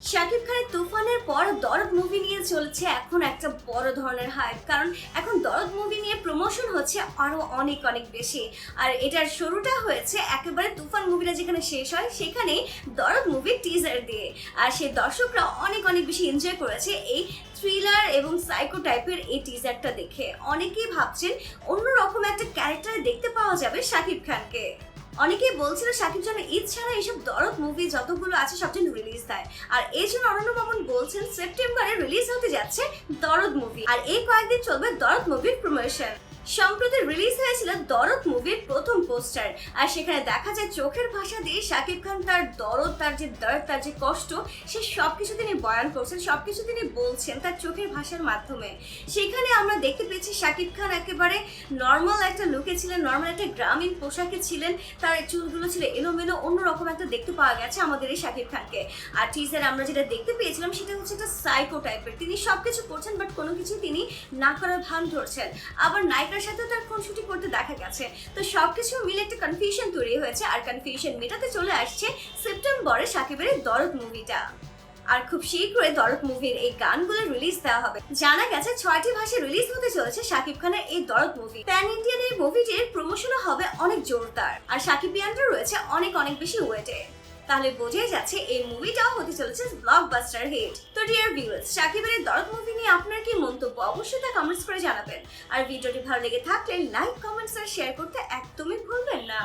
শাকিব খানের তুফানের পর দরদ মুভি নিয়ে চলছে এখন একটা বড় ধরনের হাইপ, কারণ এখন দরদ মুভি নিয়ে প্রমোশন হচ্ছে আরো অনেক অনেক বেশি। আর এটার শুরুটা হয়েছে একেবারে তুফান মুভিটা যেখানে শেষ হয় সেখানে দরদ মুভির টিজার দিয়ে। আর সেই দর্শকরা অনেক অনেক বেশি এনজয় করেছে এই থ্রিলার এবং সাইকো টাইপের এই টিজারটা দেখে। অনেকেই ভাবছেন অন্যরকম একটা ক্যারেক্টারে দেখতে পাওয়া যাবে শাকিব খানকে। অনেকেই বলছিল শাকিব যেন ঈদ ছাড়া এইসব দরদ মুভি যতগুলো আছে সব যেন রিলিজ দেয়। আর এই জন্য অনন্য মামুন বলছেন সেপ্টেম্বরে রিলিজ হতে যাচ্ছে দরদ মুভি, আর এই কয়েকদিন চলবে দরদ মুভির প্রমোশন। সম্প্রতি রিলিজ হয়েছিল দরদ মুভির প্রথম পোস্টার, আর সেখানে দেখা যায় চোখের ভাষা দিয়ে শাকিব খান তার দরদ, তার যে দর্দ, তার যে কষ্ট, সে সবকিছু তিনি বয়ান করছেন, সবকিছু তিনি বলছেন তার চোখের ভাষার মাধ্যমে। সেখানে আমরা দেখতে পেয়েছি শাকিব খান একেবারে নর্মাল একটা লুকে ছিলেন, নর্মাল একটা গ্রামীণ পোশাকে ছিলেন, তার চুলগুলো ছিল এলোমেলো, অন্যরকম একটা দেখতে পাওয়া গেছে আমাদের এই শাকিব খানকে। আর টিজারে আমরা যেটা দেখতে পেয়েছিলাম সেটা হচ্ছে একটা সাইকো টাইপের, তিনি সবকিছু করছেন বাট কোনো কিছু তিনি না করার ভান ধরছেন। আবার নায়িকার সাথে তার খুনসুটি করতে দেখা গেছে। তো সবকিছু মিলে একটা কনফিউশন তৈরি হয়েছে, আর কনফিউশন মেটাতে চলে আসছে সেপ্টেম্বরে শাকিবের দরদ মুভিটা। আর খুব শীঘ্রই দরদ মুভির এই গানগুলো রিলিজ দেওয়া হবে। জানা গেছে 6টি ভাষায় রিলিজ হতে চলেছে শাকিব খানের এই দরদ মুভি। প্যান ইন্ডিয়ান এই মুভিটির প্রমোশনও হবে অনেক জোরদার, আর শাকিবিয়ানরা রয়েছে অনেক অনেক বেশি ওয়েটে। তাহলে বোঝাই যাচ্ছে এই মুভিটাও হতে চলেছে ব্লকবাস্টার হিট। তো ডিয়ার ভিউয়ার্স, শাকিবের এই দরদ মুভি নিয়ে আপনার কি মন্তব্য অবশ্যই তা কমেন্টস করে জানাবেন। আর ভিডিওটি ভালো লেগে থাকলে লাইক, কমেন্টস আর শেয়ার করতে একদমই ভুলবেন না।